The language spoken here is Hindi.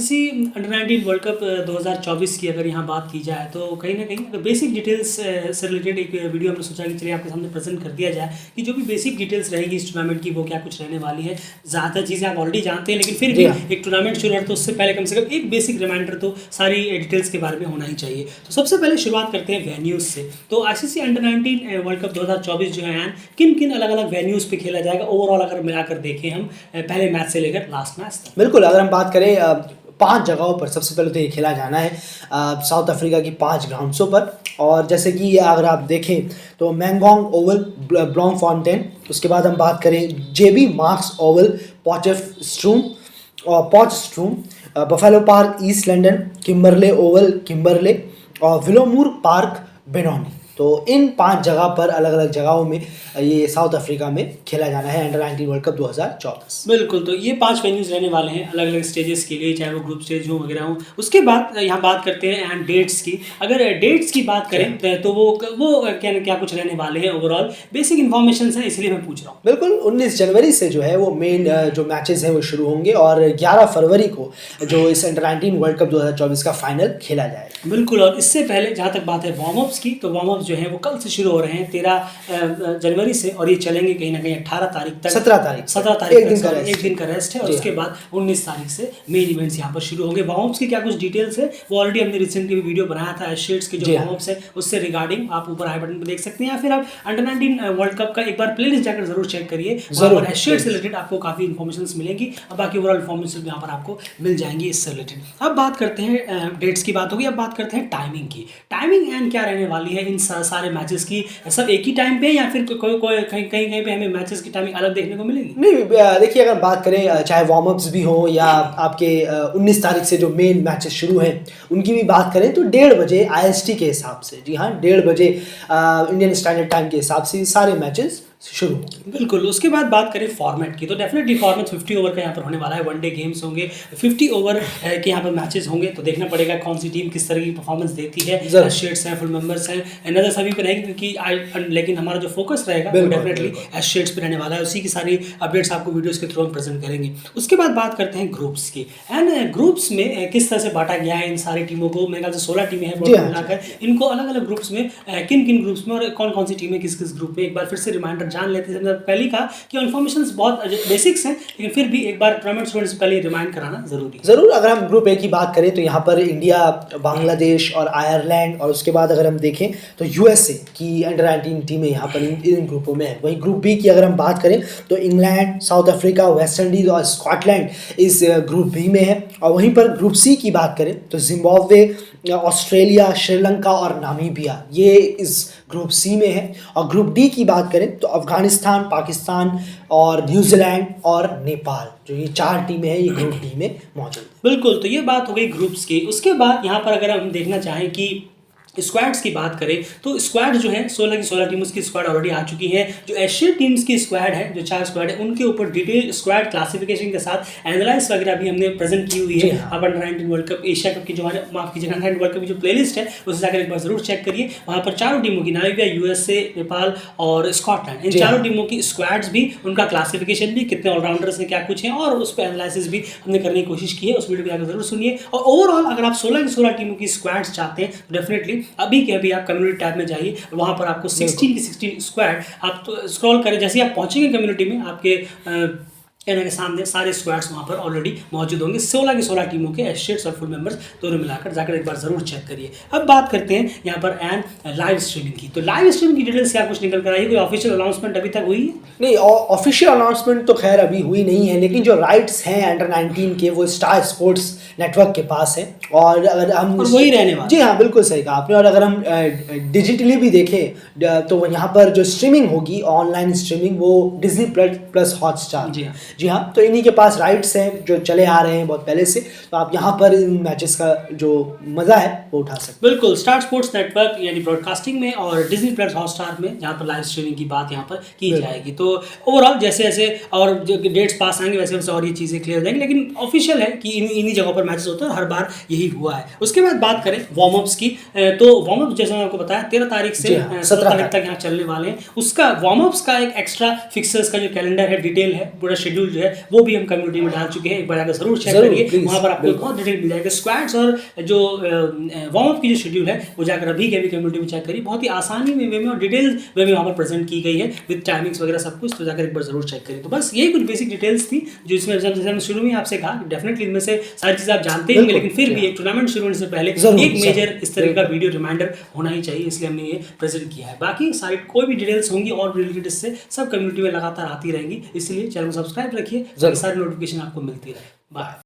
आईसीसी अंडर-19 वर्ल्ड कप 2024 की अगर यहाँ बात की जाए तो कहीं न कहीं बेसिक डिटेल्स से रिलेटेड एक वीडियो हमने सोचा कि चलिए आपके सामने प्रेज़ेंट कर दिया जाए कि जो भी बेसिक डिटेल्स रहेगी इस टूर्नामेंट की वो क्या कुछ रहने वाली है। ज़्यादातर चीज़ें आप ऑलरेडी जानते हैं, लेकिन फिर भी एक टूर्नामेंट शुरू हो तो उससे पहले कम से कम एक बेसिक रिमाइंडर तो सारी डिटेल्स के बारे में होना ही चाहिए। तो सबसे पहले शुरुआत करते हैं वेन्यूज़ से। तो आईसीसी अंडर-19 वर्ल्ड कप 2024 जो है किन-किन अलग-अलग वेन्यूज़ पे खेला जाएगा ओवरऑल अगर मिलाकर देखें हम पहले मैच से लेकर लास्ट मैच तक। बिल्कुल, अगर हम बात करें 5 जगहों पर सबसे पहले तो ये खेला जाना है साउथ अफ्रीका की 5 ग्राउंड्सों पर। और जैसे कि अगर आप देखें तो मैंगोंग ओवल, ब्लॉमफॉन्टेन, उसके बाद हम बात करें JB Marks Oval, Potchefstroom, Buffalo Park East London, Kimberley Oval Kimberley और विलोमूर पार्क बेनोनी। तो इन 5 जगह पर अलग अलग जगहों में ये साउथ अफ्रीका में खेला जाना है अंडर-19 वर्ल्ड कप 2024। बिल्कुल, तो ये 5 वेन्यूज़ रहने वाले हैं अलग अलग स्टेजेस के लिए, चाहे वो ग्रुप स्टेज हो वगैरह हो। उसके बाद यहाँ बात करते हैं एंड डेट्स की। अगर डेट्स की बात करें तो वो क्या कुछ रहने वाले हैं ओवरऑल बेसिक इन्फॉर्मेशन है, इसलिए मैं पूछ रहा हूँ। बिल्कुल, 19 जनवरी से जो है वो मेन जो मैचेस हैं वो शुरू होंगे और 11 फरवरी को जो इस अंडर-19 वर्ल्ड कप 2024 का फाइनल खेला जाएगा। बिल्कुल, और इससे पहले जहाँ तक बात है वार्म अप्स की, तो वार्म अप्स जो है वो कल से शुरू हो रहे हैं 13 जनवरी से, और ये चलेंगे कहीं ना कहीं 18 तारीख तक, 17 तारीख एक दिन का रेस्ट है। और उसके बाद 19 तारीख से मेन इवेंट्स यहाँ पर शुरू होंगे। वार्म अप्स की क्या कुछ डिटेल्स है वो ऑलरेडी हमने रिसेंटली वीडियो बनाया था एशियड्स के जो वार्म अप्स है उससे रिगार्डिंग, आप ऊपर आई बटन पर देख सकते हैं, या फिर आप अंडर-19 वर्ल्ड कप का एक बार प्लेलिस्ट जाकर जरूर चेक करिए। वहाँ पर एशियड्स से रिलेटेड आपको काफ़ी इन्फॉर्मेशन मिलेंगी और बाकी ओवरऑल इन्फॉर्मेशन यहाँ पर आपको मिल जाएंगी इससे रिलेटेड। अब बात करते हैं डेट्स की बात होगी, अब बात करते हैं टाइमिंग की। टाइमिंग एंड क्या रहने वाली है इन सारे मैचेस की, सब एक ही टाइम पे या फिर कोई कहीं पे हमें मैचेस की टाइमिंग अलग देखने को मिलेगी? नहीं, देखिए, अगर बात करें चाहे वार्म अप्स भी हो या आपके 19 तारीख से जो मेन मैचेस शुरू हैं उनकी भी बात करें तो 1:30 बजे IST के हिसाब से, जी हाँ, 1:30 बजे इंडियन स्टैंडर्ड टाइम के हिसाब से सारे मैचेस शुरू होंगे। बिल्कुल, उसके बाद बात करें फॉर्मेट की, तो डेफिनेटली फॉर्मेट 50 ओवर का यहाँ पर होने वाला है। वनडे गेम्स होंगे, 50 ओवर के यहाँ पर मैचेस होंगे, तो देखना पड़ेगा कौन सी टीम किस तरह की परफॉर्मेंस देती है। एशियड्स हैं, फुल मेंबर्स हैं, नजर सभी पे रहेगी क्योंकि लेकिन हमारा जो फोकस रहेगा वो डेफिनेटली एशियड्स पे रहने वाला है। उसी की सारी अपडेट्स आपको वीडियोस के थ्रू हम प्रेजेंट करेंगे। उसके बाद बात करते हैं ग्रुप्स की, एंड ग्रुप्स में किस तरह से बांटा गया है इन सारी टीमों को। मेरे ख्याल से 16 टीमें हैं मिलाकर, इनको अलग अलग ग्रुप्स में किन किन ग्रुप्स में और कौन कौन सी टीमें किस किस ग्रुप में, एक बार फिर से रिमाइंडर जान लेते हैं। पहली कहा कि इन्फॉर्मेशंस बहुत बेसिक्स हैं, लेकिन फिर भी एक बार टूर्नामेंट शुरू से पहले रिमाइंड कराना जरूरी है। ज़रूर, अगर हम ग्रुप ए की बात करें तो यहाँ पर इंडिया, बांग्लादेश और आयरलैंड, और उसके बाद अगर हम देखें तो USA की अंडर-19 टीमें यहाँ पर इन ग्रुपों में है। वहीं ग्रुप बी की अगर हम बात करें तो England, south Africa, West Indies और स्कॉटलैंड इस ग्रुप बी में है। और वहीं पर ग्रुप सी की बात करें तो जिम्बाब्वे, ऑस्ट्रेलिया, श्रीलंका और नामीबिया ये इस ग्रुप सी में है। और ग्रुप डी की बात करें तो अफगानिस्तान, पाकिस्तान और न्यूजीलैंड और नेपाल, जो ये 4 टीमें हैं, ये ग्रुप डी में मौजूद है। बिल्कुल, तो ये बात हो गई ग्रुप्स की। उसके बाद यहाँ पर अगर हम देखना चाहें कि स्क्वाड्स की बात करें तो स्क्वाड जो है 16 की 16 टीम्स की स्क्वाड ऑलरेडी आ चुकी है। जो एशियन टीम्स की स्क्वाड है, जो 4 स्क्वाड है, उनके ऊपर डिटेल स्क्वाड क्लासिफिकेशन के साथ एनालाइज वगैरह भी हमने प्रेजेंट की हुई है। अब under-19 world cup Asia cup की जो हमारे माफ कीजिएगा अंडर-19 वर्ल्ड कप की जो प्लेलिस्ट है उसे जाकर एक बार जरूर चेक करिए। वहाँ पर 4 टीमों की, नामीबिया, USA, नेपाल और स्कॉटलैंड, इन 4 टीमों की स्क्वाड्स भी, उनका क्लासिफिकेशन भी, कितने ऑलराउंडर्स हैं, क्या कुछ है, और उस पर एनालिसिस भी हमने करने की कोशिश की है। उस वीडियो को जाकर जरूर सुनिए। और ओवरऑल अगर आप 16 की 16 टीमों की स्क्वाड्स चाहते हैं तो डेफिनेटली अभी के अभी आप कम्युनिटी टैब में जाइए, वहाँ पर आपको 16 की 16 स्क्वाड आप तो स्क्रॉल करें, जैसे आप पहुँचेंगे कम्युनिटी में आपके के सामने सारे स्क्वाड्स वहाँ पर ऑलरेडी मौजूद होंगे। 16 की 16 टीमों के एशियड्स और फुल मेंबर्स दोनों मिलाकर जाकर एक बार जरूर चेक करिए। अब बात करते हैं यहाँ पर एंड लाइव स्ट्रीमिंग की। तो लाइव स्ट्रीमिंग की डिटेल्स क्या कुछ निकल कर आई है? कोई ऑफिशियल अनाउंसमेंट अभी तक हुई है? नहीं, ऑफिशियल अनाउंसमेंट तो खैर अभी हुई नहीं है, लेकिन जो राइट्स हैं अंडर-19 के वो स्टार स्पोर्ट्स नेटवर्क के पास है। और अगर हम वही रहने वाला, जी हाँ, बिल्कुल सही कहा आपने। और अगर हम डिजिटली भी देखें तो यहाँ पर जो स्ट्रीमिंग होगी, ऑनलाइन स्ट्रीमिंग, वो डिज्नी प्लस हॉटस्टार, जी हाँ, तो इन्हीं के पास राइट्स हैं जो चले आ रहे हैं बहुत पहले से। तो आप यहाँ पर इन मैचेस का जो मज़ा है वो उठा सकते हैं। बिल्कुल, स्टार स्पोर्ट्स नेटवर्क यानी ब्रॉडकास्टिंग में और डिज्नी प्लस हॉटस्टार में जहाँ पर लाइव स्ट्रीमिंग की बात यहाँ पर की जाएगी। तो ओवरऑल जैसे जैसे और जो डेट्स पास आएंगे वैसे वैसे और ये चीज़ें क्लियर हो जाएंगी, लेकिन ऑफिशियल है कि इन्हीं जगहों पर मैचेस होते हैं, हर बार यही हुआ है। उसके बाद बात करें वार्म अप्स की, तो वार्म अप जैसे मैंने आपको बताया 13 तारीख से 17 तारीख तक यहाँ चलने वाले हैं। उसका वार्म अप्स का एक एक्स्ट्रा फिक्सर्स का जो कैलेंडर है, डिटेल है, पूरा शेड्यूल शेड्यूल जो है वो भी हम कम्युनिटी में डाल चुके हैं, एक बार आकर जरूर चेक जरूर, करिए, please, वहाँ पर आपको बहुत डिटेल मिल जाएगा। स्क्वाड्स और जो वार्म अप की जो शेड्यूल है वो जाकर अभी के अभी कम्युनिटी में चेक करिए, बहुत ही आसानी में वे में और डिटेल वे में वहाँ पर प्रेजेंट की गई है विद टाइमिंग्स वगैरह सब कुछ, तो जाकर एक बार जरूर चेक करिए। तो बस यही कुछ बेसिक डिटेल्स थी जो इसमें जैसे हमने शुरू में आपसे कहा, डेफिनेटली इनमें से सारी चीज़ें आप जानते ही होंगे, लेकिन फिर भी एक टूर्नामेंट शुरू होने से पहले एक मेजर इस तरह का वीडियो रिमाइंडर होना ही चाहिए, इसलिए हमने ये प्रेजेंट किया है। बाकी सारी कोई भी डिटेल्स होंगी और रिलेटेड इससे सब कम्युनिटी में लगातार आती रहेंगी, इसलिए चैनल को सब्सक्राइब रखिए, सारी नोटिफिकेशन आपको मिलती रहे। बाय।